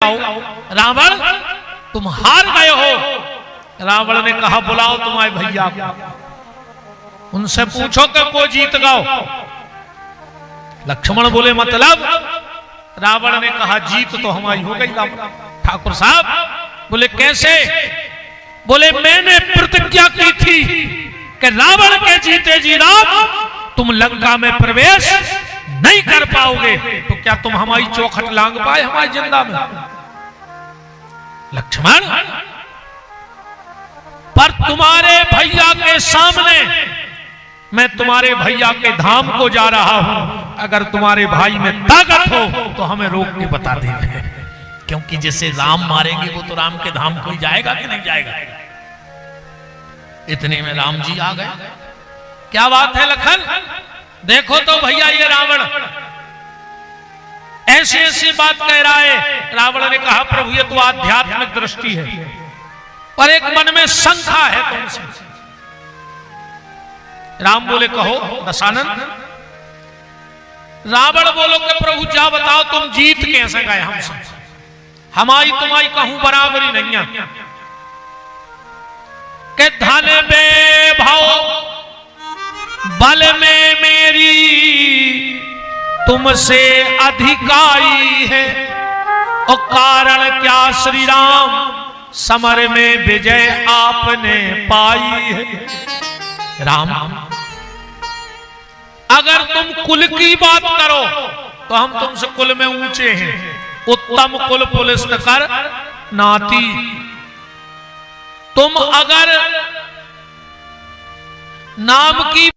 कहो रावण तुम हार गए हो। रावण ने कहा बुलाओ तुम्हारे भैया को, उनसे पूछो कि को जीत गाओ। लक्ष्मण बोले मतलब? रावण ने कहा जीत तो हमारी हो गई ठाकुर साहब। बोले कैसे? बोले मैंने प्रतिज्ञा की थी कि रावण के जीते जी राम तुम लंका में प्रवेश नहीं कर पाओगे, तो क्या तुम हमारी चौखट लांग पाए हमारी जिंदा में? लक्ष्मण पर तुम्हारे भैया के सामने मैं तुम्हारे भैया के धाम को जा रहा हूं, अगर तुम्हारे भाई में ताकत हो तो हमें रोक के बता देंगे, क्योंकि जैसे राम मारेंगे वो तो राम के धाम को ही जाएगा कि नहीं जाएगा। इतने में राम जी आ गए। क्या बात है लखन, देखो तो भैया ये रावण ऐसी ऐसी बात कह रहा है। रावण ने कहा प्रभु ये तो आध्यात्मिक दृष्टि है, पर एक मन में शंका है तुमसे। राम बोले कहो दशानन। रावण बोलो कि प्रभु जा बताओ तुम जीत कैसे गए हमसे, हमारी तुम्हारी कहूं बराबरी नहीं है। के धन बे भाव बल में मेरी तुमसे अधिकारी है, और कारण क्या श्री राम समर में विजय आपने पाई है। राम अगर तुम कुल की बात करो तो हम तुमसे कुल में ऊंचे हैं, उत्तम कुल पुलिस कर नाती। तुम अगर नाम की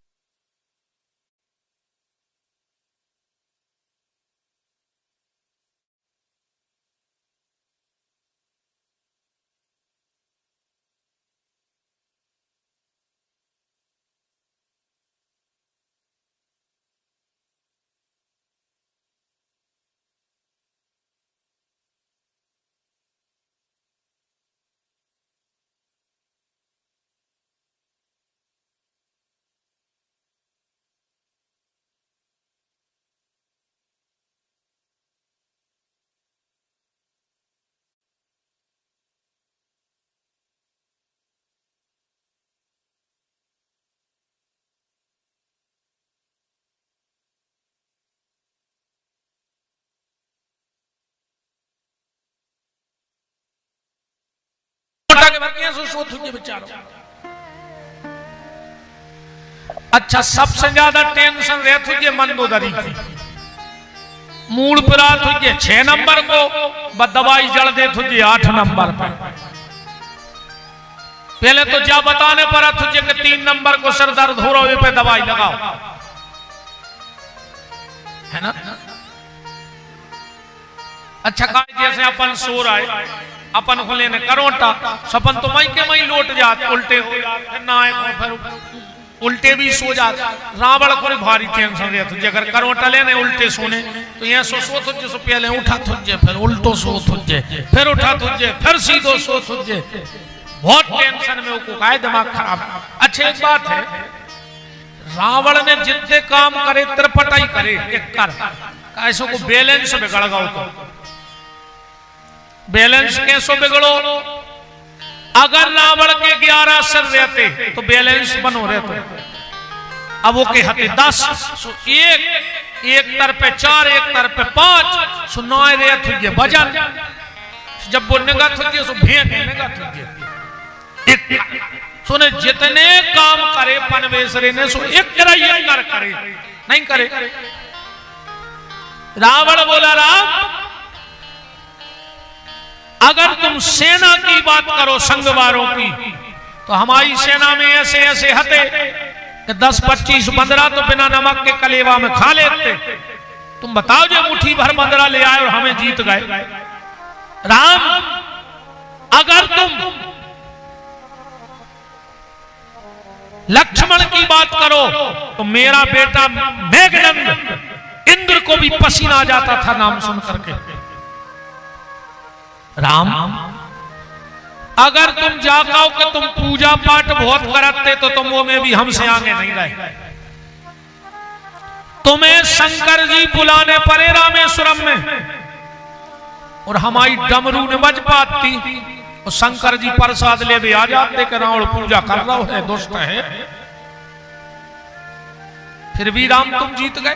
अच्छा सबसे ज्यादा टेंशन रहती है मंदोदरी की। मूड पर 6 नंबर को दवाई जड़ दे तुझे 8 नंबर पर। पहले तो जा बताने पर तुझे कि 3 नंबर को सर दर्द हो रहा है पे दवाई लगाओ, है ना। अच्छा जैसे अपन सो रहा है, अपन को लेने करोटा सपन तो मई के मई लौट जाते, उल्टे हो जाते ना, फिर उल्टे भी सो जाते। रावण को भारी टेंशन रहती है, अगर करोटा लेने उल्टे सोने तो यहाँ सो तुझे सो पहले उठा तुझे, फिर उल्टो सो तुझे, फिर उठा तुझे, फिर सीधो सो तुझे। बहुत टेंशन में उसको का दिमाग खराब। अच्छा एक बात है, रावण ने जितने काम करे त्रिपटाई करे एक कर ऐसो को बैलेंस बिगड़ गया। तो बैलेंस कैसो बिगड़ो? अगर रावण के 11 सिर रहते तो बैलेंस बनो रहते। अब वो के हते 10 सो एक तर पे 4 एक तर पे 5 सो 9 रहते ये वजन। जब वो निगाह तुझे सो भेंट निगाह तुझे सुने जितने काम करे पनवेसरे ने सो एक करे नहीं करे। रावण बोला राम अगर तुम सेना की बात करो संगवारों की तो हमारी सेना में ऐसे ऐसे हते कि 10 25 बंदरा तो बिना नमक के कलेवा में खा लेते। तुम बताओ जो मुट्ठी भर बंदरा ले आए और हमें जीत गए। राम अगर तुम लक्ष्मण की बात करो तो मेरा बेटा मेघनंद इंद्र को भी पसीना आ जाता था नाम सुन करके। राम अगर तुम जागाओ कि तुम पूजा पाठ बहुत करते तो तुम वो में भी हमसे आगे नहीं रहे। तुम्हें शंकर जी बुलाने पड़े रामेश्वरम में, और हमारी डमरू ने बज पाती और शंकर जी प्रसाद ले भी आ जाते कि रावण पूजा कर रहा है, दुष्ट है। फिर भी राम तुम जीत गए।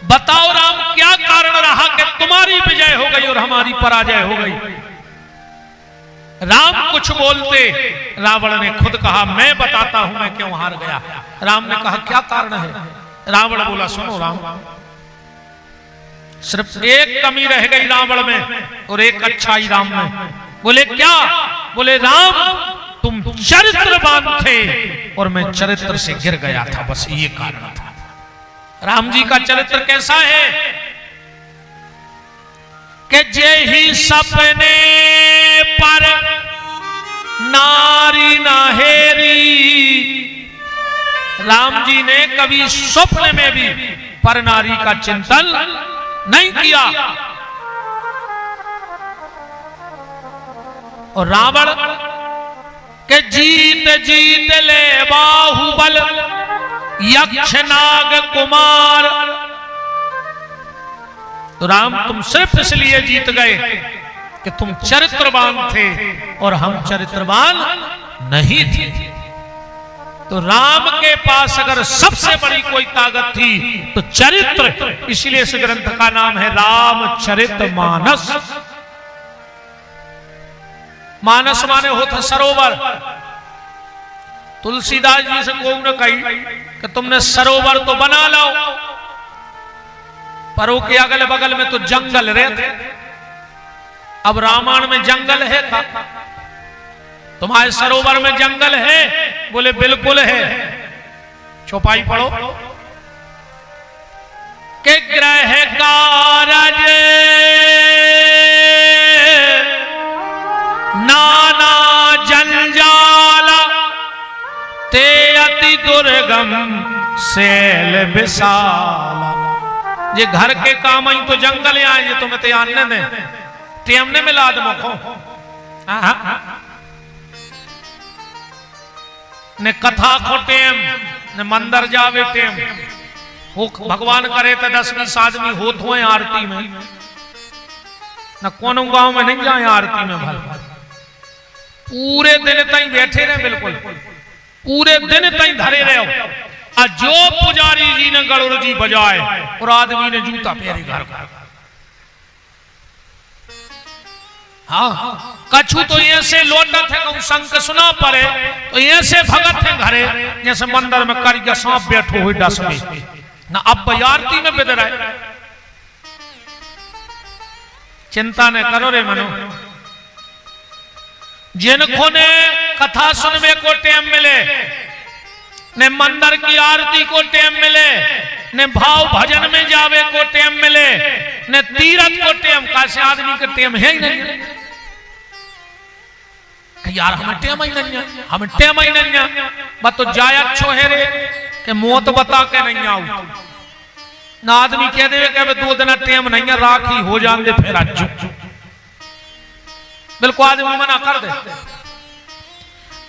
बताओ राम क्या कारण रहा कि तुम्हारी विजय हो गई और हमारी पराजय हो गई? राम कुछ बोलते, रावण ने खुद कहा मैं बताता हूं मैं क्यों हार गया। राम ने कहा क्या कारण है? रावण बोला सुनो राम, सिर्फ एक कमी रह गई रावण में और एक अच्छाई राम में। बोले क्या? बोले राम तुम चरित्रवान थे और मैं चरित्र से गिर गया था, बस ये कारण था। राम जी का चरित्र कैसा है कि जे ही सपने पर नारी नाहेरी, राम जी ने कभी स्वप्न में भी पर नारी का चिंतन नहीं किया। और रावण के जीत जीत ले बाहुबल यक्ष नाग कुमार, तो राम तुम सिर्फ इसलिए जीत गए कि तुम चरित्रवान थे और हम चरित्रवान नहीं थे। तो राम के पास अगर सबसे बड़ी कोई ताकत थी तो चरित्र, इसलिए इस ग्रंथ का नाम है रामचरितमानस। मानस माने होता सरोवर। तुलसीदास जी से कोई ने कही कि तुमने सरोवर तो बना लो, पर वो के अगल बगल में तो जंगल रहते। अब रामायण में जंगल है था? तुम्हारे सरोवर में जंगल है? बोले बिल्कुल है। चौपाई पढ़ो के ग्रह कारज नाना जंजाल ते अति दुर्गम शैल विशाल। ये घर के काम आई तो जंगल आए, ये तुम्हें ते आने ने टेमने मिला दो ने कथा को टेम ने मंदिर जावे टेम हो। भगवान करे तो 10-20 आदमी होत हुए आरती में, न कोनो गांव में नहीं जाए आरती में। भल पूरे दिन तई बैठे रहे, बिल्कुल पूरे दिन तई धरे रहे। और जो पुजारी जी ने गरुड़ जी बजाए और आदमी ने जूता पहने घर का। हाँ कछु तो ऐसे लौटत है कहूं शंख सुना पड़े तो ऐसे भगत है घरे जैसे मंदिर में कर सांप बैठो हुई डस में ना। अब आरती में बिद रहे। चिंता न करो रे मनो, जिनको ने कथा सुनने को टाइम मिले, ने मंदिर की आरती को टाइम मिले, ने भाव भजन में जावे को टाइम मिले, ने तीरथ को टाइम, कैसे आदमी के टाइम है ही नहीं यार। हमें टाइम ही नहीं है, हमें टाइम ही नहीं है। बस तो जाय अच्छो है रे कि मौत बता के नहीं आऊ ना। आदमी कह दे कि 2 दिन टाइम नहीं है, राखी हो जान दे फिर अच्छो। बिल्कुल आदमी मना कर दे।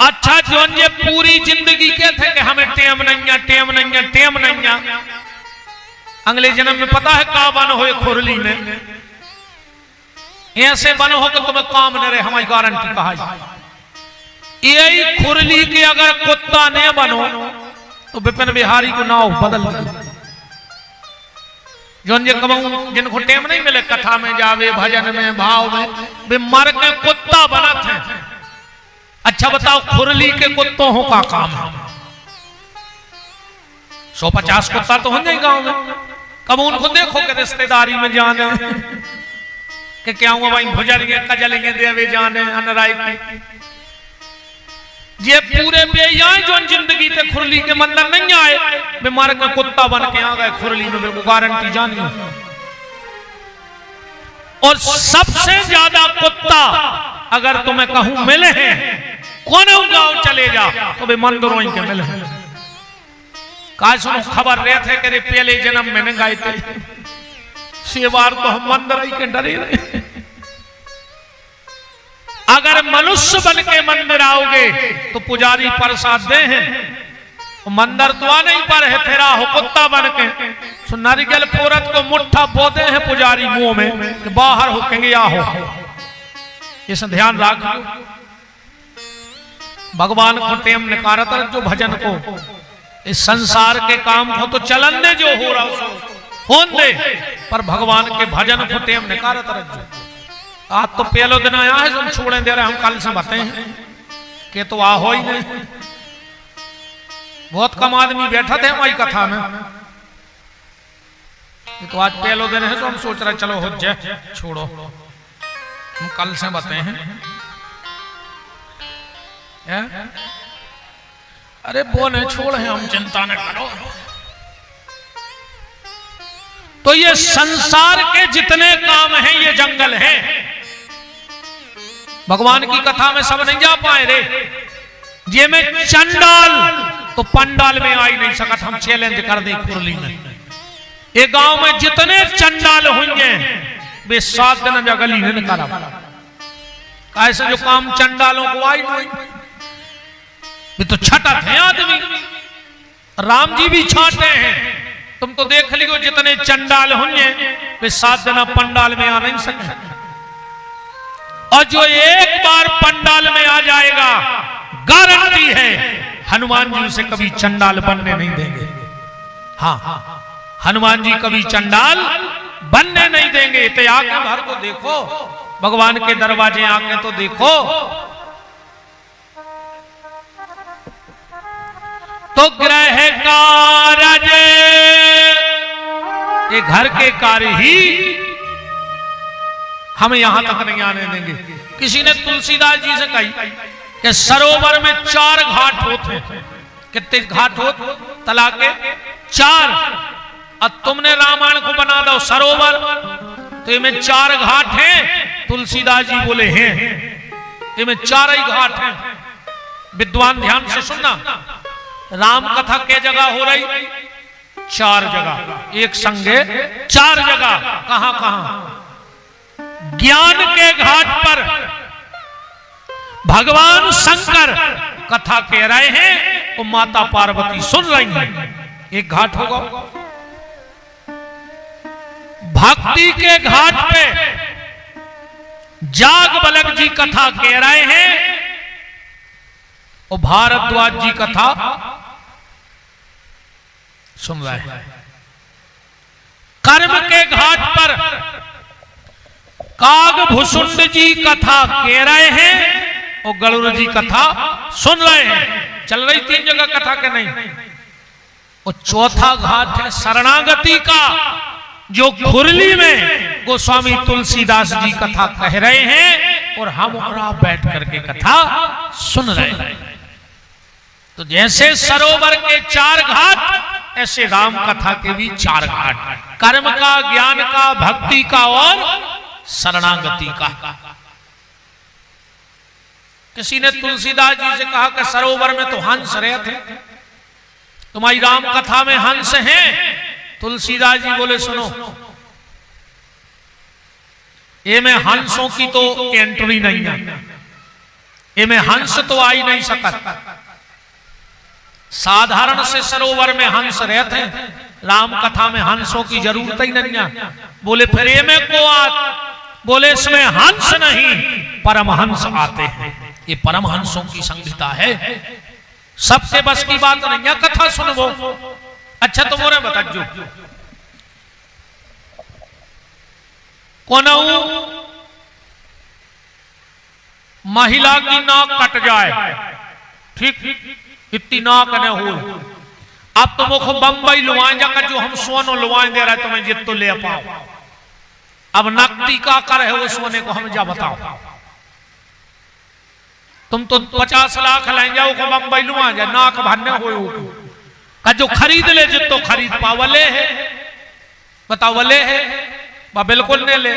अच्छा जो ये पूरी जिंदगी कहते कि हमें टेम नहीं है, टेम नहीं है, टेम नहीं है। अगले जन्म में पता है का बन हो खुरली में, ऐसे बनो हो कि तुम्हें काम न रहे, हमारी गारंटी कहा। यही खुरली के अगर कुत्ता न बनो तो विपिन बिहारी को नाव बदल दो। जो जिनको टेम नहीं मिले कथा में जावे, भजन में, भाव में, वे मर के कुत्ता बनत है। अच्छा बताओ खुरली के कुत्तों हो का काम है? 150 कुत्ता तो होंगे गांव में। कब उनको देखो कि रिश्तेदारी में जाने कि क्या हुआ भाई भुजरिए कजलिए देवे जाने अनराई की। ये पूरे बेयाए जो जिंदगी ते खुरली के मंदिर नहीं आए, बीमार का कुत्ता बन के आ गए खुरली में, बिल्कुल गारंटी जानी। और सबसे ज्यादा कुत्ता अगर तुम्हें कहूं मिले हैं कौन गांव चले जा तो वे मंदिरों के मिले हैं। का सुनो खबर रहे थे कि पहले जन्म में न गए थे, सेवार तो हम मंदिर ही के डरे रहे। अगर मनुष्य बन के मंदिर आओगे तो पुजारी प्रसाद दे हैं, मंदिर तो आ नहीं पर है फेरा हो कुत्ता बन के। सो नारियल फोरत को मुट्ठा बोते हैं पुजारी मुंह में कि बाहर हो कहेंगे या हो। इस ध्यान रख भगवान को टेम निकारत जो भजन को इस संसार के काम को तो चलन दे जो हो रहा सो होन दे, पर भगवान के भजन को टेम निकारत रख। आज तो पहलो दिन आया है हम छोड़े दे रहे हम कल से बताए हैं कि तो आ हो ही नहीं। बहुत कम आदमी बैठा थे हमारी कथा में, तो आज पहलो दिन है तो हम सोच रहे चलो हो जाए छोड़ो हम कल से बताए हैं। अरे वो नहीं छोड़ है हम चिंता न करो। तो ये संसार के जितने काम हैं ये जंगल है। भगवान की कथा में सब नहीं जा पाए रे। ये में चंडाल तो पंडाल में आ ही नहीं सकत। हम चैलेंज कर दे कुरली में ये गांव में जितने चंडाल होंगे वे 7 दिन जगली नहीं करा। ऐसे जो काम चंडालों को आई नहीं वे तो छटा थे आदमी। राम जी भी छाटे हैं। तुम तो देख लियो जितने चंडाल होंगे वे 7 दिन पंडाल में आ नहीं सके। और जो एक बार पंडाल में आ जाएगा गारंटी है हनुमान जी उसे कभी चंडाल बनने नहीं देंगे। हाँ हनुमान जी कभी चंडाल बनने नहीं देंगे। तो आके भर तो देखो भगवान के दरवाजे आके तो देखो। तो ग्रह कार्य ये घर के कार्य ही हमें यहां तक नहीं आने देंगे। किसी ने तुलसीदास जी से कही कि सरोवर में 4 घाट होते हैं। कितने घाट हो तला के 4। अब तुमने रामायण को बना दो सरोवर तो इनमें 4 घाट हैं। तुलसीदास जी बोले हैं इनमें 4 ही घाट हैं। विद्वान ध्यान से सुनना। राम कथा के जगह हो रही 4 जगह एक संगे 4 जगह। कहां कहां? ज्ञान के घाट पर भगवान शंकर कथा कह रहे हैं और माता पार्वती सुन रही हैं। एक घाट होगा। भक्ति के घाट पे जाग बलक जी कथा कह रहे हैं और भारद्वाज जी कथा सुन रहे हैं। कर्म के घाट पर कागभूषुंड जी कथा कह रहे हैं और गरुड़ जी कथा सुन रहे हैं। चल रही 3 जगह कथा के नहीं। और चौथा घाट है शरणागति का जो खुरली में गोस्वामी तुलसीदास जी कथा कह रहे हैं और हम बैठ करके कथा सुन रहे हैं। तो जैसे सरोवर के 4 घाट ऐसे राम कथा के भी 4 घाट। कर्म का, ज्ञान का, भक्ति का और शरणागति का। किसी ने तुलसीदास जी से कहा कि सरोवर में तो हंस रहे थे, तुम्हारी राम कथा में हंस हैं। तुलसीदास जी बोले सुनो ये में हंसों की तो एंट्री नहीं है। ये में हंस तो आ ही नहीं सकता। साधारण से सरोवर में हंस रहते हैं, राम कथा में हंसों की जरूरत ही नहीं है। बोले फिर ये में को बोले इसमें हंस नहीं परमहंस आते हैं। ये परमहंसों की संहिता है। सबके बस की बात नहीं है कथा सुनवो। अच्छा तुम और बता जो कोनऊ महिला की नाक कट जाए, ठीक इतनी नाक न हो। अब तुम को बंबई लुवाएं जाकर जो हम सोनो लुवाएं दे रहे तुम्हें जित तो ले पाओ। अब नकदी का कर है वो सोने को हम जा बताओ। तुम तो 50 लाख ले जाओ को बंबई लुआ जा नाक भरने हो जो खरीद ले जित तो खरीद पावले है। बताओ वले है बिल्कुल ने ले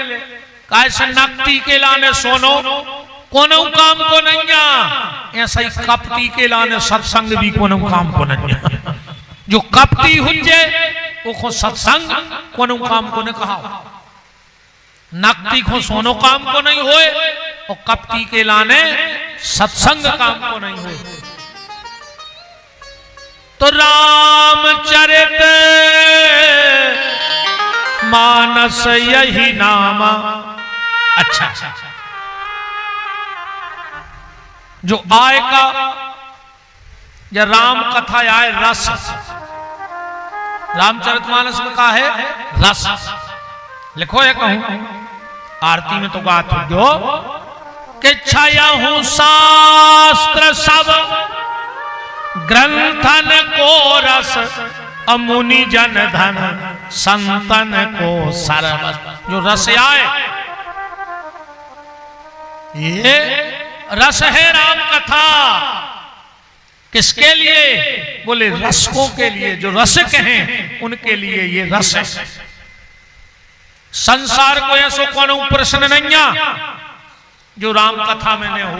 कैसे नकदी के लाने सोनो कोनो काम को नहीं। ऐसा ही कपटी के लाने सत्संग भी कोनो काम को नहीं। जो कपटी हुंजे वो सत्संग कोनो काम को ने कहा। नकदी को सोनो काम को नहीं होए और कपटी के लाने सत्संग काम को नहीं होए। तो रामचरित मानस यही नामा। अच्छा, जो आएगा या राम कथा आए रस, रामचरितमानस में कहा है रस। लिखो है कहूं आरती में तो बात हो दो कि छाया हूं शास्त्र सब ग्रंथन को रस, अमुनि जन धन संतन को सरबस। जो रस आए, ये रस है राम कथा। किसके लिए? बोले रसकों के लिए, जो रसिक हैं उनके लिए ये रस है। संसार को ऐसो कोनो प्रश्न नहीं जो राम कथा में न हो,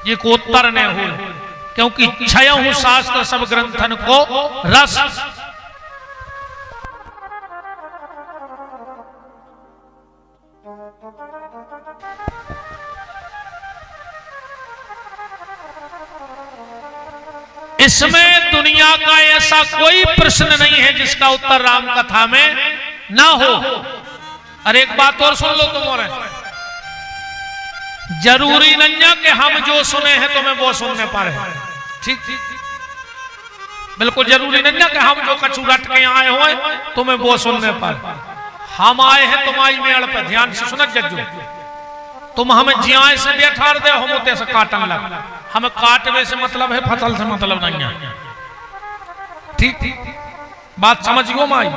ये को उत्तर न हो, क्योंकि क्षय हूं शास्त्र सब ग्रंथन को रस। इसमें दुनिया का ऐसा कोई प्रश्न नहीं है जिसका उत्तर राम कथा में ना हो। अरे एक बात और सुन लो तुम, और जरूरी नहीं है कि हम जो सुने हैं तुम्हें वो सुनने पर है। ठीक, बिल्कुल जरूरी नहीं है कि हम जो कछु रट के आए हो तुम्हें वो सुनने पर। हम आए हैं तुम्हारी मेड़ पे, ध्यान से सुनत जज्जो। तुम हमें जियाए से बैठा दे, हम उते से काटन लग। हमें काटवे से मतलब है, फसल से मतलब नहीं है। ठीक, बात समझियो माई।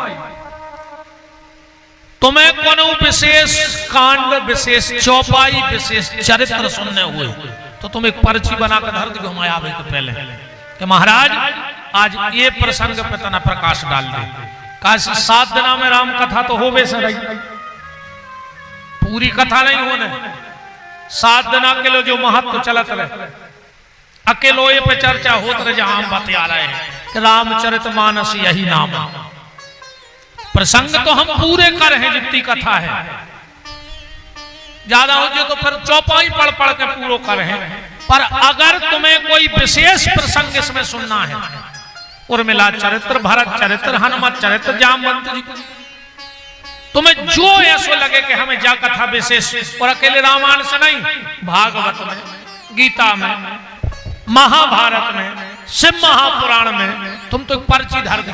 तुम्हें कोनो विशेष कांड, विशेष चौपाई, विशेष चरित्र सुनने हुए तो तुम एक पर्ची बनाकर धर दो हमारे आवे के पहले कि महाराज आज ये प्रसंग पे तना प्रकाश डाल दे। काशी 7 दिना में राम कथा तो होवे से रही, पूरी कथा नहीं होने। 7 दिन अकेलो जो महत्व चलत रहे, अकेलो ये पे चर्चा होत रहे, जहां हम बता रहे हैं कि रामचरित मानस यही नाम। प्रसंग तो हम पूरे कर हैं, जितनी कथा है। ज्यादा हो जो तो फिर चौपाई पढ़ पढ़ के पूरा कर हैं। पर अगर तुम्हें कोई विशेष प्रसंग इसमें सुनना है, उर्मिला चरित्र, भरत चरित्र, हनुमत चरित्र, जामवंत जी, तुम्हें जो ऐसा लगे कि हमें जा कथा विशेष, और अकेले रामायण से नहीं, भागवत में, गीता में, महाभारत में, शिव महापुराण में तुम तो एक पर्ची धर दी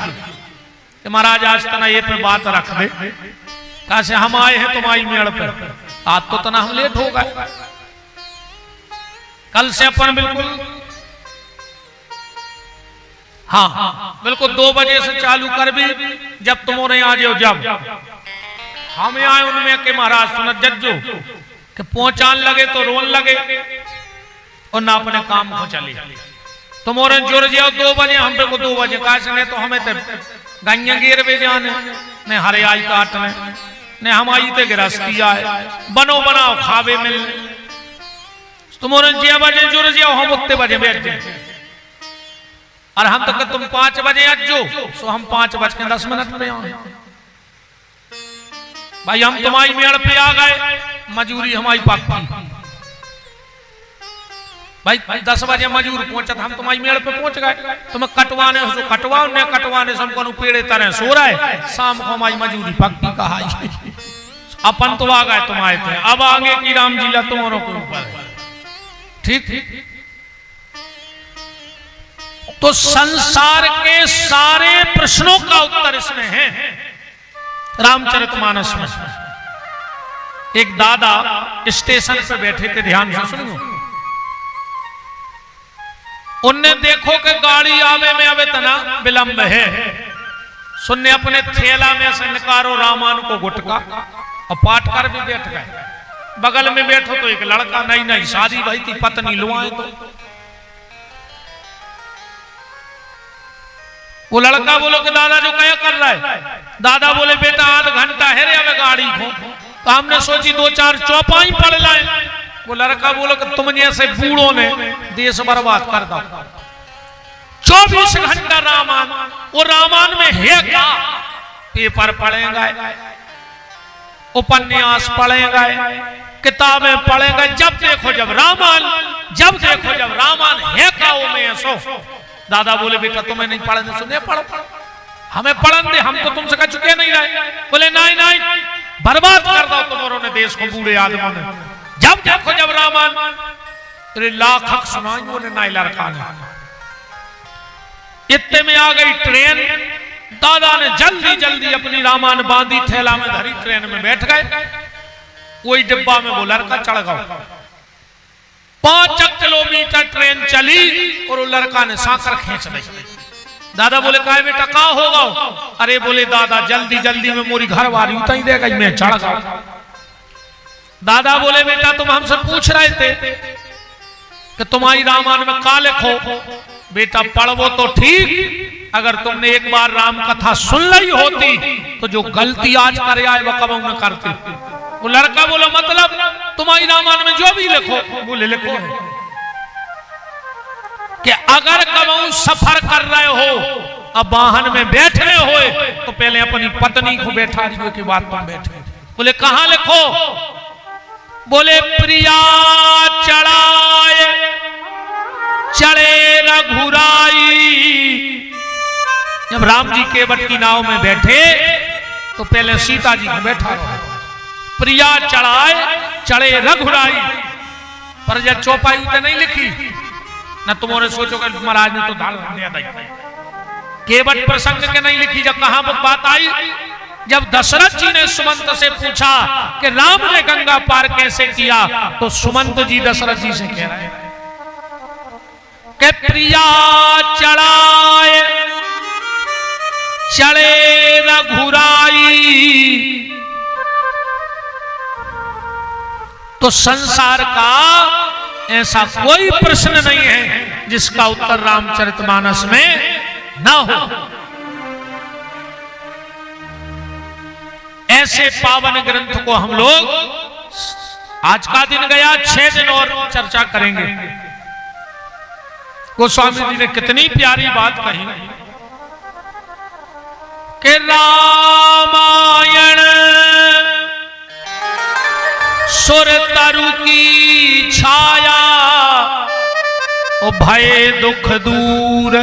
कि महाराज आज तना ये पे बात रख दे। कहा से हम आए हैं तुम्हारी मेड़ पे, आज तो तना हम लेट हो गए। कल से अपन बिल्कुल हाँ बिल्कुल 2 बजे से चालू कर भी, जब तुम और आ जाओ। जब हम आए उनमें के महाराज सुनत जज्जो कि पहुंचान लगे तो रोन लगे और ना अपने काम को चले। तुम और जुड़ जाओ 2 बजे, हम पे को 2 बजे कैसे नहीं तो हमें तो गैया गिर भी जाने ने हरे आई काटने ने हम आई ते गिरस्ती आए, बनो बनाओ खावे मिलने। तुम और 6 बजे जुड़ जाओ, हम उतने बजे बैठ जाए। और हम तो तुम 5 बजे अज्जो, सो हम 5:10 पे आए। भाई हम तुम्हारी मेड़ पे आ गए, मजूरी हमारी पक्की। भाई 10 बजे मजूर पहुंचा था, हम तुम्हारी मेड़ पे पहुंच गए। तुम्हें कटवाने हो तो कटवाओ, न कटवाने से हमको पेड़े तरह सो रहा है। शाम को हमारी मजूरी पक्की कहा। अपन तो आ गए, तुम आए थे, अब आगे की राम जिला तुम्हारों के ऊपर। ठीक, तो संसार के सारे प्रश्नों का उत्तर इसमें है रामचरितमानस में। एक दादा स्टेशन पे बैठे थे, ध्यान से सुनो। उनने देखो कि गाड़ी आवे में अबे तना विलंब है। सुनने अपने थैला में से निकारो रामायण को गुटका और पाठ कर भी बैठ गए। बगल में बैठो तो एक लड़का, नहीं शादी भाई थी, पत्नी लुआए तो वो लड़का बोलो कि दादा जो क्या कर रहा है? दादा बोले बेटा आधा घंटा है रे अब गाड़ी को, तो हमने सोची 2-4 चौपाई पढ़ लाए। वो लड़का बोलो कि तुम जैसे बूढ़ों ने देश बर्बाद कर दो। 24 घंटा रामायण, वो रामायण में है क्या? पेपर पढ़ेंगे, उपन्यास पढ़ेंगे, किताबें पढ़ेंगे, जब देखो जब रामायण है क्या वो में सो दादा बोले बेटा तुम्हें नहीं पढ़ने सुने पढ़ो, हमें पढ़न दे, हम तो तुमसे कह चुके नहीं रहे। बोले नहीं नहीं, बर्बाद कर दो तुम्हारों ने देश को, बूढ़े आदमों ने। जब देखो जब रामायण लाख हक सुनाई बोले नाई लड़का ने। इतने में आ गई ट्रेन, दादा ने जल्दी जल्दी अपनी रामायण बांधी, थैला में धरी, ट्रेन में बैठ गए। कोई डिब्बा में वो लड़का चढ़ गया। 5 किलोमीटर ट्रेन चली और वो लड़का ने साकर खींच ली। दादा बोले कहा बेटा कहाँ होगा? अरे बोले दादा जल्दी जल्दी में मोरी घर वाली उताई दे गई, मैं चढ़ गया। दादा बोले बेटा तुम हमसे पूछ रहे थे कि तुम्हारी रामायण में का लिखो? बेटा पढ़वो तो ठीक, अगर तुमने एक बार राम कथा सुन ली होती तो जो गलती आज करे आए वो कब न करती। वो लड़का बोला मतलब तुम्हारी रामायण में जो भी लिखो? बोले लिखो कि अगर कब सफर कर रहे हो, अब वाहन में बैठ रहे हो, तो पहले अपनी पत्नी को बैठा दियो के बाद तुम बैठे। बोले कहां लिखो? बोले प्रिया चढ़ाए चढ़े रघुराई। जब राम जी केवट की नाव में बैठे तो पहले सीता जी को बैठा रहा। प्रिया चढ़ाए चढ़े रघुराई, पर जब चौपाई उतने नहीं लिखी न, तुम्हारे सोचो कि महाराज ने तो दाल दे दी। केवट प्रसंग के नहीं लिखी। जब कहां बात आई, जब दशरथ जी ने सुमंत से पूछा कि राम ने गंगा पार कैसे किया, तो सुमंत जी दशरथ जी से कह रहे हैं कि प्रिया चढ़ाए चढ़े रघुराई। तो संसार का ऐसा कोई प्रश्न नहीं है जिसका उत्तर रामचरितमानस में ना हो। ऐसे पावन ग्रंथ को हम लोग, आज का दिन गया, 6 दिन और चर्चा करेंगे। गोस्वामी जी ने कितनी प्यारी बात कही कि रामायण सुर तरु की छाया, ओ भय दुख दूर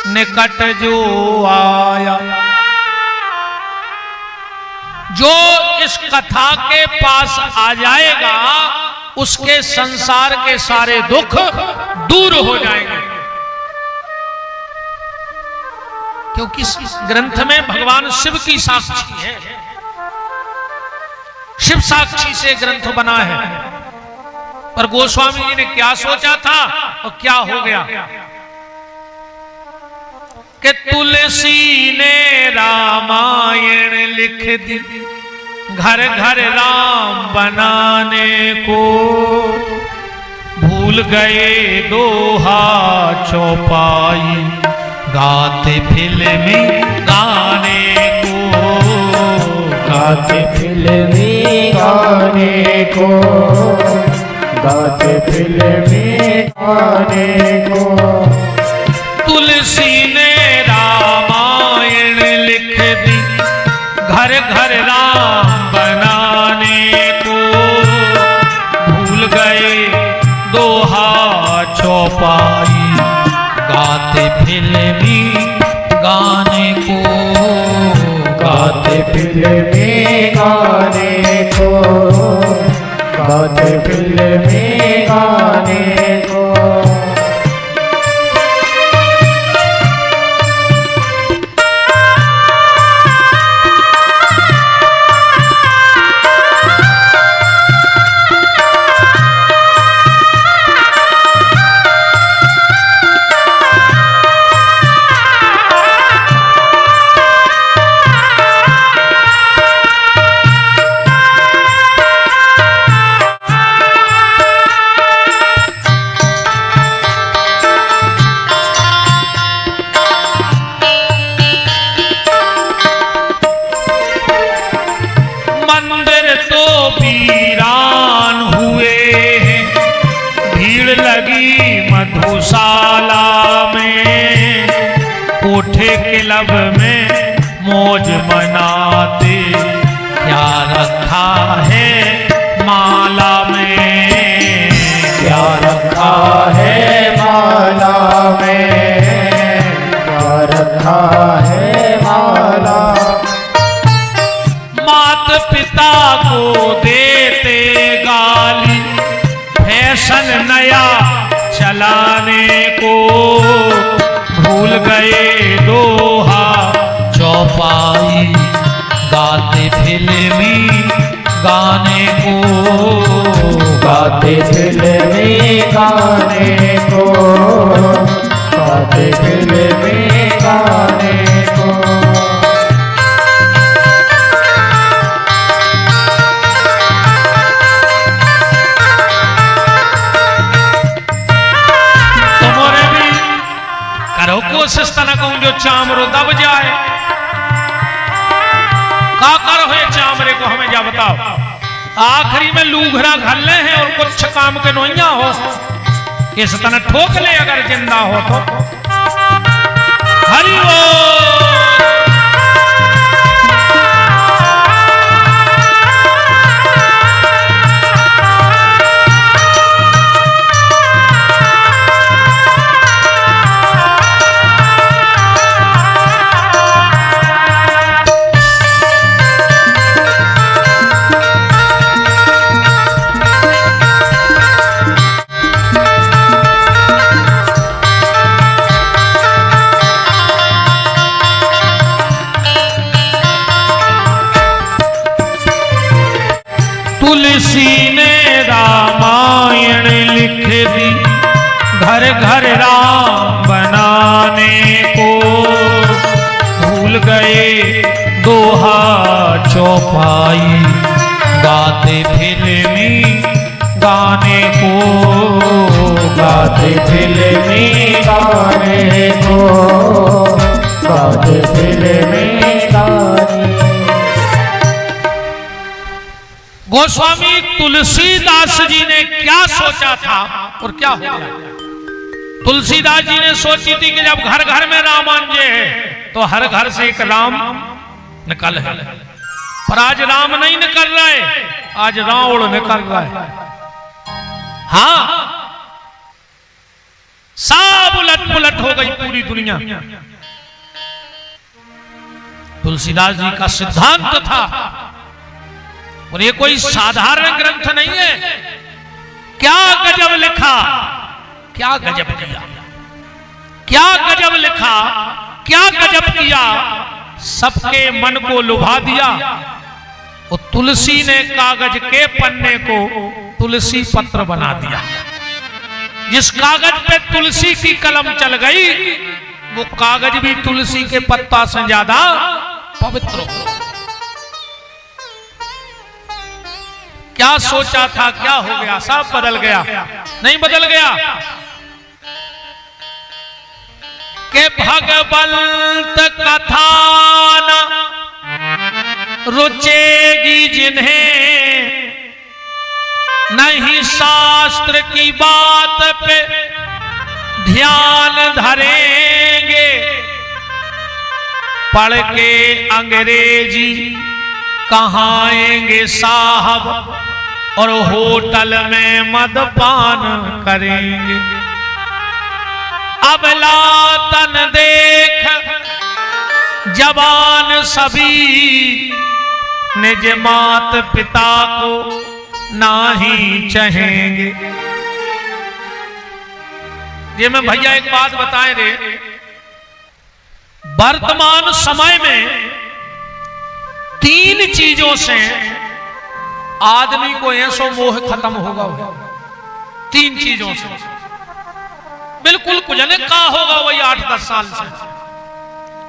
निकट जो आया। जो इस कथा के पास आ जाएगा उसके संसार के सारे दुख दूर हो जाएंगे, क्योंकि इस ग्रंथ में भगवान शिव की साक्षी है। शिव साक्षी से ग्रंथ बना है। पर गोस्वामी जी ने क्या सोचा था और क्या हो गया कि तुलसी ने रामायण लिख दी, घर घर राम बनाने को, भूल गए दोहा चौपाई, गाते फिल्मी गाने को, गाते फिल्मी गाने को, गाते फिल्मी गाने को। तुलसी ने रामायण लिख दी, घर घर राम बनाने को, भूल गए दोहा चौपाई, गाते फिल्मी गाने को, गाते फिल्मी गाने को, गाते फिल्मी गाने को। मधुशाला में कोठे के लब में मौज मनाते, क्या रखा है माला में, क्या रखा है माला में, बांधा है माला। मात पिता को देते गाली, फैशन नया चलाने को, भूल गए दोहा चौपाई, गाते फिल्मी गाने को, गाते फिल्मी गाने को, गाते फिल्मी गाने को। तुम्हारे भी करो कोशिश तना कहूं जो चामरो दब जाए। का कर हो चामरे को हमें जा बताओ। आखिरी में लूघरा घल्ले हैं और कुछ काम के नोइया हो, इस तरह ठोक ले अगर जिंदा हो तो। हरि तुलसी ने रामायण लिख दी, घर घर राम बनाने को, भूल गए दोहा चौपाई, गाते फिल्मी गाने को, गाते फिल्मी गाने को, गाते फिल्मी गाने। गोस्वामी तुलसीदास जी ने क्या सोचा था और क्या हो गया। तुलसीदास जी ने सोची थी कि जब घर घर में रामांजे है तो हर घर से एक राम निकल है, पर आज राम नहीं निकल रहा है, आज रावण निकल रहा है। हाँ, सब उलट पुलट हो गई पूरी दुनिया। तुलसीदास जी का सिद्धांत था, और ये कोई साधारण ग्रंथ नहीं है। क्या गजब लिखा, क्या गजब किया, क्या गजब लिखा, क्या गजब किया, सबके मन को लुभा दिया। और तुलसी ने कागज के पन्ने को तुलसी पत्र बना दिया। जिस कागज पे तुलसी की कलम चल गई, वो कागज भी तुलसी के पत्ता से ज्यादा पवित्र हो। क्या सोचा था, क्या हो गया, सब बदल गया। नहीं बदल गया के भगवंत कथा न रुचेगी जिन्हें, नहीं शास्त्र की बात पे ध्यान धरेंगे, पढ़ के अंग्रेजी कहाएंगे साहब, और होटल में मदपान करेंगे। अबला तन देख जवान सभी, निज मात पिता को नाही चाहेंगे। ये मैं भैया एक बात बताएं रे, वर्तमान समय में 3 चीजों से आदमी को ऐसो मोह खत्म होगा। 3 चीजों से बिल्कुल कुछ ने कहा होगा वही 8-10 साल से,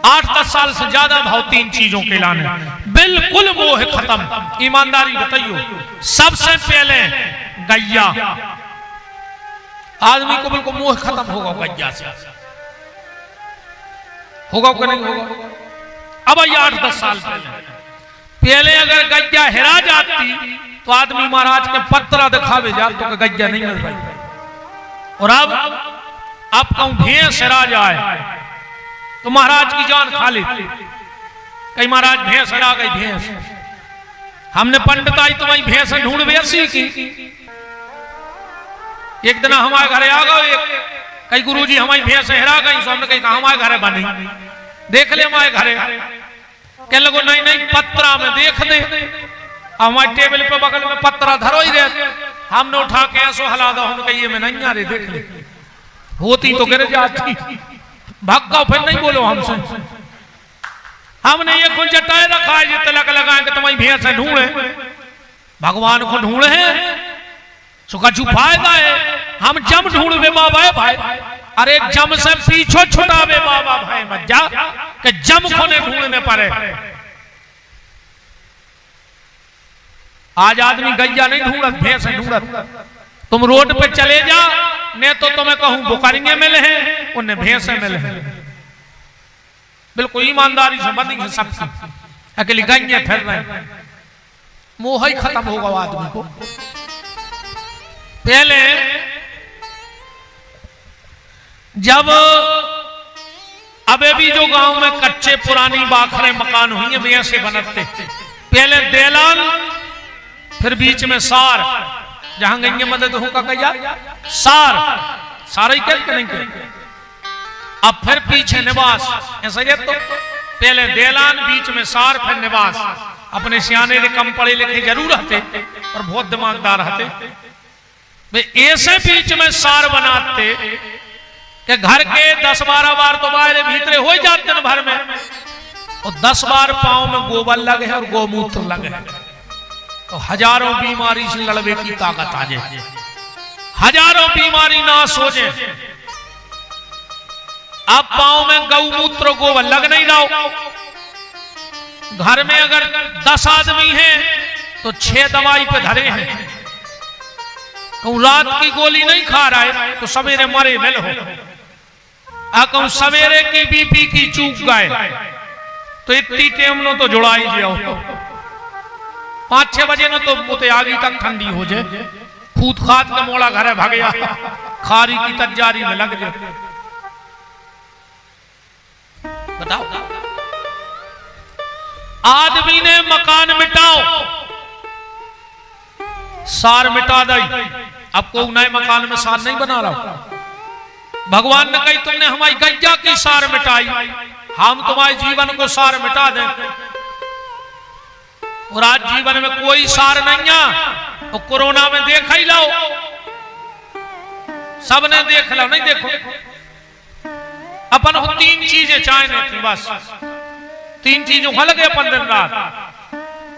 8-10 साल से ज्यादा भाव 3 चीजों के लाने बिल्कुल मोह खत्म। ईमानदारी बताइयो, सबसे पहले गैया, आदमी को बिल्कुल मोह खत्म होगा गैया से, होगा कि नहीं होगा। अब ये 8-10 साल पहले अगर गैया हेरा जाती तो आदमी महाराज के पत्रा दिखावे जा तो गैया नहीं मिल रही। और अब कहूं भैंस हेरा जाए तो महाराज की जान खा लेती। कई महाराज भैंस हेरा गई, भैंस हमने पंडिताई तो वही भैंस ढूंढ बेसी की। एक दिन हमारे घरे आ गए, कई गुरुजी हमारी भैंस हेरा गई, तो हमने कही हमारे घरे बनी। देख ले हमारे घरे कह लगो नहीं नहीं पत्रा में देख दे। हमारे टेबल पे बगल में पत्रा धरो ही रहे, हमने उठा के ऐसो हला दो, हम कहिए में नहीं आ रही, देख ले होती तो गिर जाती, भाग फिर नहीं बोलो हमसे। हमने ये कुछ जटाए रखा है, ये तिलक लगाए कि तुम्हारी भैंस ढूंढे, भगवान को ढूंढे हैं, सुखा फायदा है। हम जम ढूंढवे बाबा है भाई, अरे जम से पीछो छुटावे बाबा भाई मत जा कि जम को ने ढूंढने पड़े। आज आदमी गैया नहीं ढूंढत, भैंस ढूंढत। तुम रोड पे चले जा, ने तो तुम्हें कहूं बुकारिंगे मिले हैं, उन्हें भैंसे मिले हैं। बिल्कुल ईमानदारी से बंदी है सबकी, अकेली गैया फिर रहे, मोह ही खत्म होगा आदमी को। पहले जब अबे भी जो गांव में कच्चे पुरानी बाखरे मकान हुई हैं वैसे बनते, पहले देलान फिर बीच में सार, जहां गंगे मदद होगा कहिया सार, सारा ही कहते नहीं कहते। अब फिर पीछे निवास, ऐसा ये तो पहले देलान बीच में सार फिर निवास। अपने सियाने रे कम पढ़े लिखे जरूर रहते और बहुत दिमागदार रहते, वे ऐसे बीच में सार बनाते कि घर के 10-12 बार तो बाहर भीतरे हो जाते न भर में, और 10 बार पांव में गोबर लगे और गोमूत्र लगे, तो हजारों बीमारी से लड़वे की ताकत आ जाए, हजारों बीमारी नाश हो जाए। आप पांव में गौमूत्र गोबर लग नहीं रहा, घर में अगर 10 आदमी हैं तो 6 दवाई पे धरे हैं, कहूं रात की गोली नहीं खा रहा है तो सवेरे मरे मिल हो, कहूं सवेरे की बीपी की चूक गए तो इतनी टेम नो तो जुड़ाई जाओ, 5-6 बजे न तो मुते आगे तक ठंडी हो जाए, खूद खाद का मोड़ा घरे भागया, खारी की तजारी में लग जाए। बताओ आदमी ने मकान मिटाओ, सार मिटा दई, अब को नए मकान में सार नहीं बना रहा। भगवान ने कही तुमने हमारी गैया की सार मिटाई, हम तुम्हारे जीवन को सार मिटा दें। और आज जीवन में कोई सार नहीं है, तो कोरोना में देख ही लो, सबने देख लो, नहीं देखो अपन को 3 चीजें चाहिए थी, बस 3 चीजों खा लगे अपन दिन रात।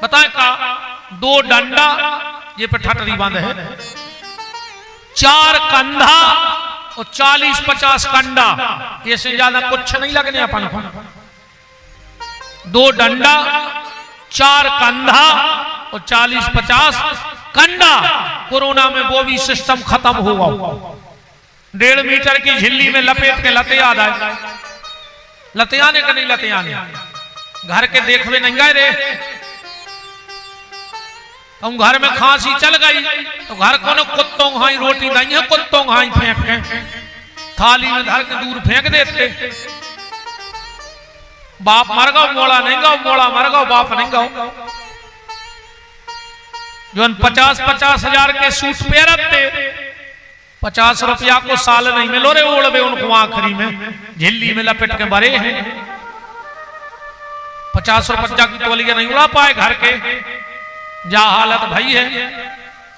बताए का 2 डंडा ये पे ठटरी बांधे है, 4 कंधा और 40-50 कंडा, ये से ज्यादा कुछ नहीं लगने अपन को। 2 डंडा, 4 कंधा और 40-50 कंडा। कोरोना में वो भी सिस्टम खत्म होगा। 1.5 मीटर की झिल्ली में लपेट के लते याद आए, लते आने का नहीं, लते आने घर के देखवे नहीं गए रे। हम घर में खांसी चल गई तो घर को न कुत्तों हाई रोटी नहीं है, कुत्तों हाई फेंक के थाली में धर के दूर फेंक देते। बाप मर गो मोड़ा नहीं गो, मोड़ा मर गो बाप नहीं गो। जो 50-50 हजार के सूट पे रखते, 50 रुपया को साल नहीं मिलो रे, ओढ़वे उनको आखिरी में झिल्ली में लपेट के भरे हैं। 50 रुपया की तौलिया नहीं उड़ा पाए घर के, जा हालत भाई है।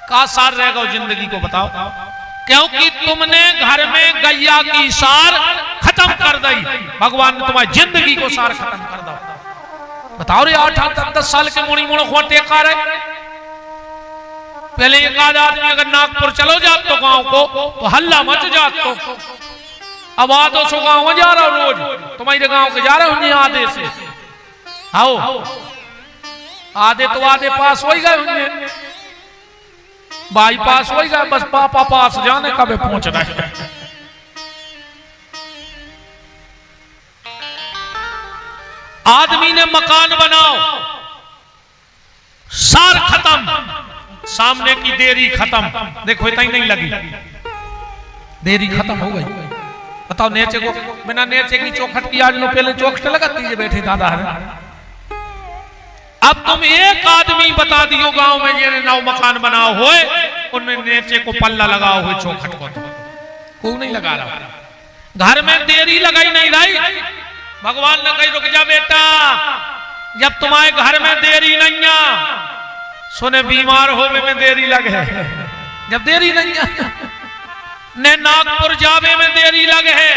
का सार रहेगा जिंदगी को बताओ, क्योंकि तुमने घर में गैया की सार खत्म कर दी, भगवान ने तुम्हारी जिंदगी को सार खत्म कर दो। बताओ रे 8-10 साल के मुड़ी मुड़ो को टेका रहे। पहले एक आध आदमी अगर नागपुर चलो जात तो गांव को तो हल्ला मच जात, तो अब आधो सो गांव जा रहा रोज, तुम्हारे गांव के जा रहे होंगे आधे से, आओ आधे तो आधे पास हो ही गए होंगे, बाईपास हो ही गए, बस पापा पास जाने कब पहुंच रहे। आदमी ने मकान बनाओ, सार खत्म, सामने की देरी खत्म, देखो इतना ही नहीं लगी, देरी खत्म हो गई। बताओ नेचे को बिना नेचे की चौखट की आज लो पहले चौखट लगाती है बैठे दादा है। अब तुम एक आदमी बता दियो गांव में जिन्हें नौ मकान बनाओ होए, उनमें नेचे को पल्ला लगाओ हुए चौखट को, तो कोई नहीं लगा रहा। घर में देरी लगाई नहीं रही, भगवान ने कही रुक जा बेटा, जब तुम्हारे घर में देरी नहीं आ, सुने बीमार होवे में देरी लगे, जब देरी नहीं आ, ने नागपुर जावे में देरी लगे है,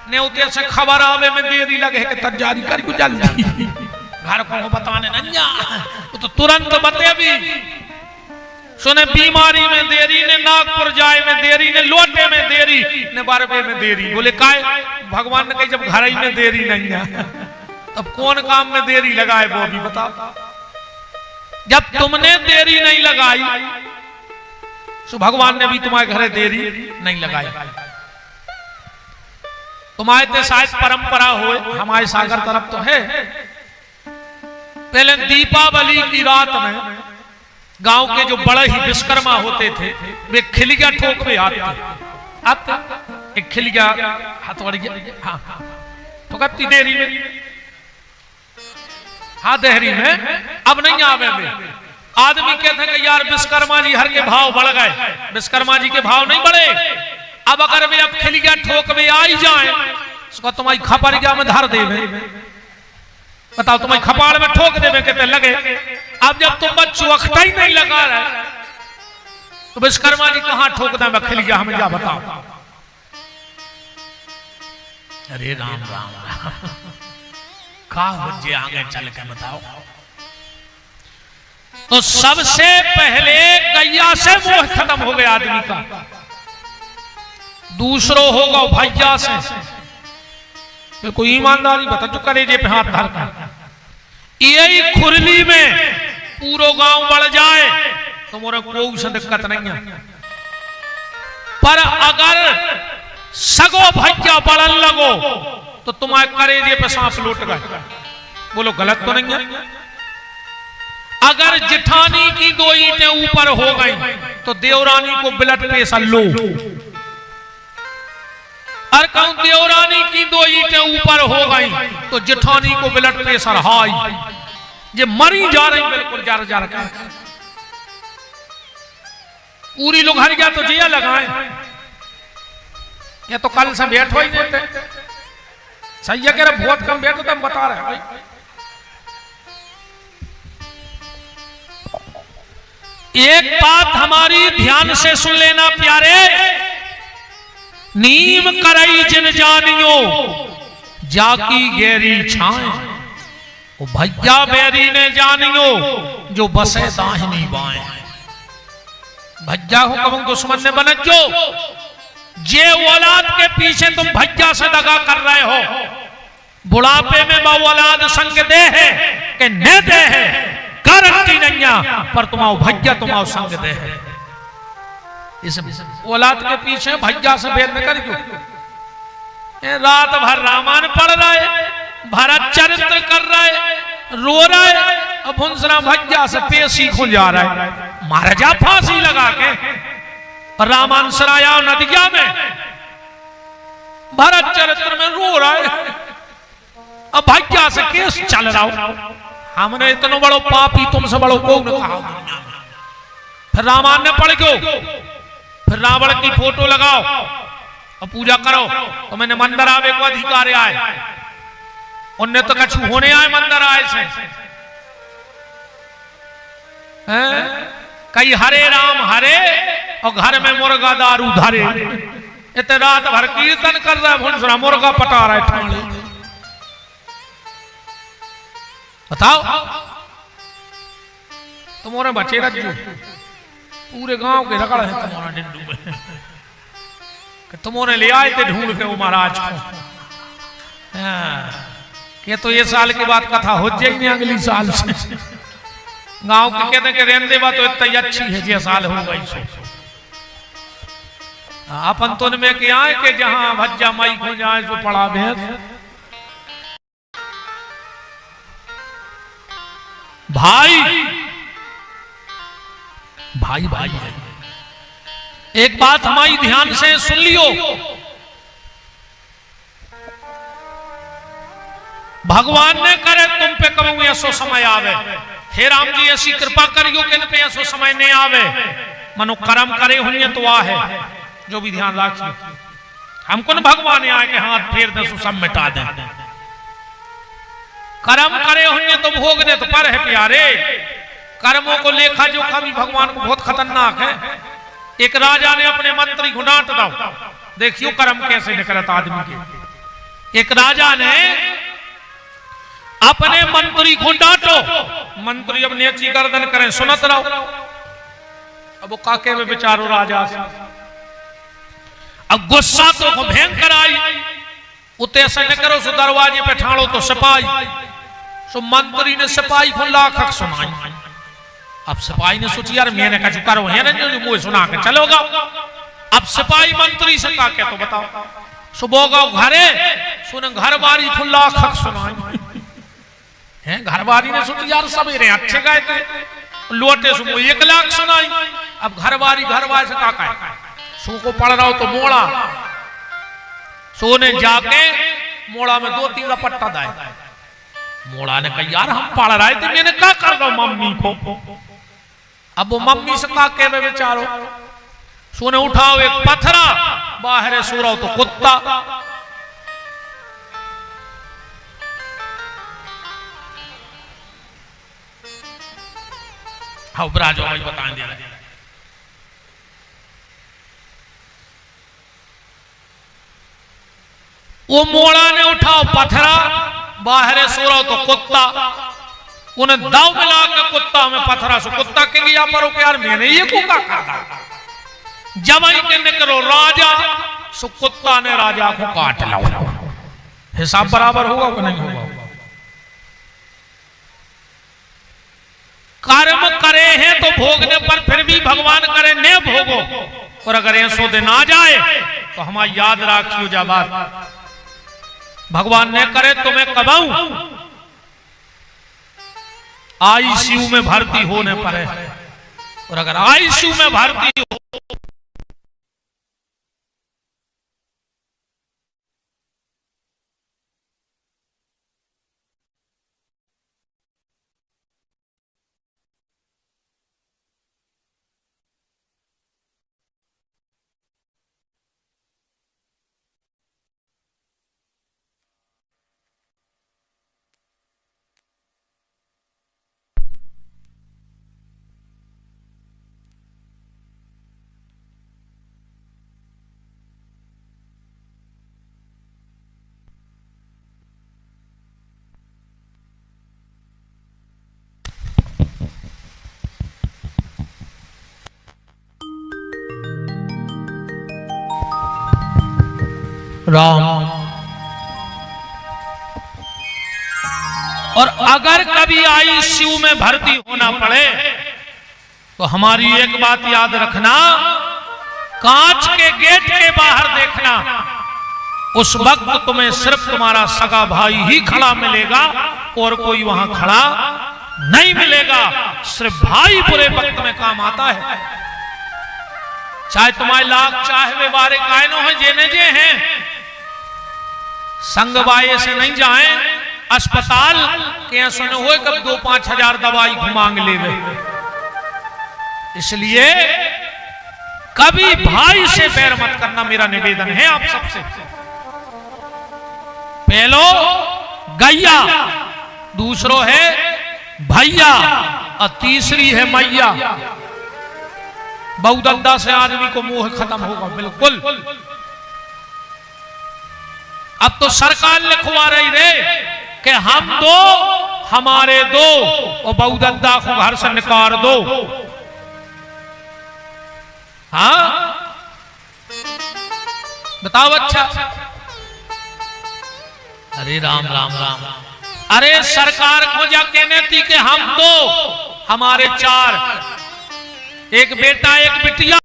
ने उते से खबर आवे में देरी लगे कि तैयारी कर को जल्दी घर को बताने नहीं आ, तो तुरंत बते भी। सुने बीमारी में देरी, ने नागपुर जाए में देरी, ने लौटे में देरी, ने बारबे में देरी। बोले काय? भगवान ने कही जब घर ही में देरी नहीं है तब कौन काम में देरी लगाए वो भी बताओ। जब तुमने देरी नहीं लगाई तो भगवान ने भी तुम्हारे घरे देरी नहीं लगाई। तुम्हारे तो शायद परंपरा हो, हमारे सागर तरफ तो है, पहले दीपावली की रात में गांव के जो बड़े ही विश्वकर्मा होते थे वे खिलिया ठोक में आते एक खिलिया हथौड़ी, हाँ ठोकती देरी में, हाँ देहरी में, अब नहीं आवे में। आदमी कहते हैं कि यार विश्वकर्मा जी हर के भाव बढ़ गए, विश्वकर्मा जी के भाव नहीं बढ़े। अब अगर वे अब खिलिया ठोक में आई जाए उसको तुम्हारी खपड़िया में धर देवे, बताओ तुम्हारी खपाड़ में ठोक देवे कहते लगे। अब जब तुम चौखटा ही नहीं लगा रहे तो विश्वकर्मा जी कहां ठोक दे मैं खिलिया हमें क्या बताओ। अरे राम राम राम, कहा बच्चे आगे चल के बताओ। तो सबसे पहले गैया से मोह खत्म हो गया आदमी का, दूसरों होगा भैया से। कोई ईमानदारी बता जो करेजे पे हाथ धर कर यही खुरली में पूरा गांव बढ़ जाए तो मोरे कोई से दिक्कत नहीं है, पर अगर सगो भैया बढ़न लगो तो तुम्हारे करेजे पे सांप लौट गए। बोलो गलत तो नहीं है? अगर जिठानी की दो ईंटें ऊपर हो गई तो देवरानी को ब्लड प्रेशर लो, और कहूं देवरानी की दो ईंटें ऊपर हो गई तो जिठानी को ब्लड प्रेशर हाई, ये मरी जा रही बिल्कुल जार जार कर। पूरी लोग हर गया तो जिया लगाए, ये तो कल से बैठ हो ही देते। सही है, कह रहे बहुत कम बैठो तो हम बता रहे भाई। एक बात हमारी ध्यान से सुन लेना प्यारे, नीम करई जिन जानियो जाकी गैरी छाए, वो भैया बैरी ने जानियो जो बसे दाहिनी बाएं। भैया को कहूं दुश्मन ने बन जो, जे औलाद के पीछे तुम भैया से दगा कर रहे हो, बुढ़ापे में वो औलाद संग दे है कि न दे है गारंटी नहीं है, पर तुम्हारा भैया तुम्हारा संग दे है। इस औलाद के पीछे भैया से भेद न कर क्यों। रात भर रामायण पढ़ रहा है, भरत चरित्र कर रहा है, रो रहा है, अब भुंसरा भैया से पेशी खुल जा रहा है, मारा जा फांसी लगा के। रामायण सराया नदिया में भरत चरित्र में रो रहा है, अब भैया से केस चल रहा हो। हमने इतना बड़ो पापी तुमसे बड़ो को न कहा दुनिया में। फिर रामायण ने पढ़ क्यों, फिर रावण की फोटो लगाओ और पूजा करो तो मैंने मंदिर आवे को अधिकार आए, उनने तो कछु होने आए मंदिर आए से कई हरे राम हरे और घर में मुर्गा दारू धरे। इतने रात भर कीर्तन कर रहा है, भुंसरा मुर्गा पटा रहा है ठाणे। बताओ तुम्हारे बचे रज्जू पूरे गांव के रगड़ है तुम्हारा डिंडू में कि तुम्हारे ले आए थे ढूंढ के वो महाराज को। ये तो ये साल की बात कथा हो जाएगी अगली साल से। गांव के कहते कि रहने बात तो इतनी अच्छी है जे साल हो गई सो। अपन तो में क्या है कि जहां भज्जा माई को जाए तो पड़ा भेद। भाई भाई भाई है। एक बात हमारी ध्यान से सुन लियो, भगवान ने करे तुम पे कबू ऐसो समय आवे, हे राम जी ऐसी कृपा करियो कि इन पे ऐसो समय नहीं आवे। मनो कर्म करे हुई तो आ है जो भी ध्यान रखिए। हमको न भगवान आए के हाथ फेर दे सब मिटा दे, कर्म करे होंगे तो भोगने तो पर है प्यारे। कर्मों को लेखा जोखा भी भगवान को बहुत खतरनाक है। एक राजा ने अपने मंत्री को डांट दो, देखियो कर्म कैसे निकलता आदमी के। एक राजा ने अपने मंत्री को डांटो, मंत्री अब नेची गर्दन करें सुनत रहो। अब वो काके में बेचारो राजा से अब गुस्सा तो भयंकर आई, उते ऐसा न करो सो दरवाजे पे ठाड़ो तो सिपाही। सो मंत्री ने सिपाही को लाख सुनाई। अब सिपाही ने सोची यार मैंने कहा करो है ना जो मुझे सुना के चलोगा। अब सिपाही मंत्री से कहा क्या तो बताओ। सुबह गाँव घरे सुन घर बारी को लाख सुनाई है। घर बारी ने सोची यार सवेरे अच्छे गए थे, लौटे सो 1 लाख सुनाई। अब घर बारी से कहा सो को पढ़ रहा हो तो मोड़ा सोने जाके मोड़ा में 2-3 का पट्टा दाए। मोड़ा ने कहा यार हम पढ़ रहे थे, मैंने क्या कर दो मम्मी को। अब वो मम्मी से कहा के बेचारो सोने उठाओ एक पत्थरा बाहर सो रहा हो तो कुत्ता। हाँ ब्राजो भाई बता दे रहे वो मोड़ा ने उठाओ पत्थरा बाहर सो रहा हो तो कुत्ता। उन्हें दाव मिला के कुत्ता में पत्थरा सो कुत्ता के लिया पर यार मैंने ये को का कर जब के निकलो राजा सो कुत्ता ने राजा को काट लो। हिसाब बराबर होगा कि नहीं होगा। कर्म करे हैं तो भोगने पर फिर भी भगवान करे ने भोगो। और अगर ऐसो दिन आ जाए तो हमारी याद रखियो जा बात भगवान ने करे तुम्हें कबाऊ आईसीयू में भर्ती होने पर है। और अगर आईसीयू में भर्ती हो राम। और अगर कभी आईसीयू में भर्ती होना पड़े तो हमारी एक बात याद रखना, कांच के गेट के बाहर देखना। उस वक्त तुम्हें सिर्फ तुम्हारा सगा भाई ही खड़ा मिलेगा और कोई वहां खड़ा नहीं मिलेगा। सिर्फ भाई बुरे वक्त में काम आता है। चाहे तुम्हारे लाख चाहे वे बारे कायनो है जेने जे हैं, संग बाए से नहीं जाए अस्पताल के सुने हुए कब 2-5 हजार दवाई मांग ले गए। इसलिए कभी भाई से बैर मत करना, मेरा निवेदन है आप सबसे। पहलो गैया, दूसरो है भैया और तीसरी है मैया। बहुदद्दा से आदमी को मोह खत्म होगा बिल्कुल। अब तो सरकार लिखवा रही रे कि हम दो हमारे दो और बहुदद्दा को घर से निकाल दो। हाँ बताओ अच्छा। अरे राम राम राम। अरे सरकार को जा कहने थी कि हम दो हमारे 4, एक बेटा एक बिटिया।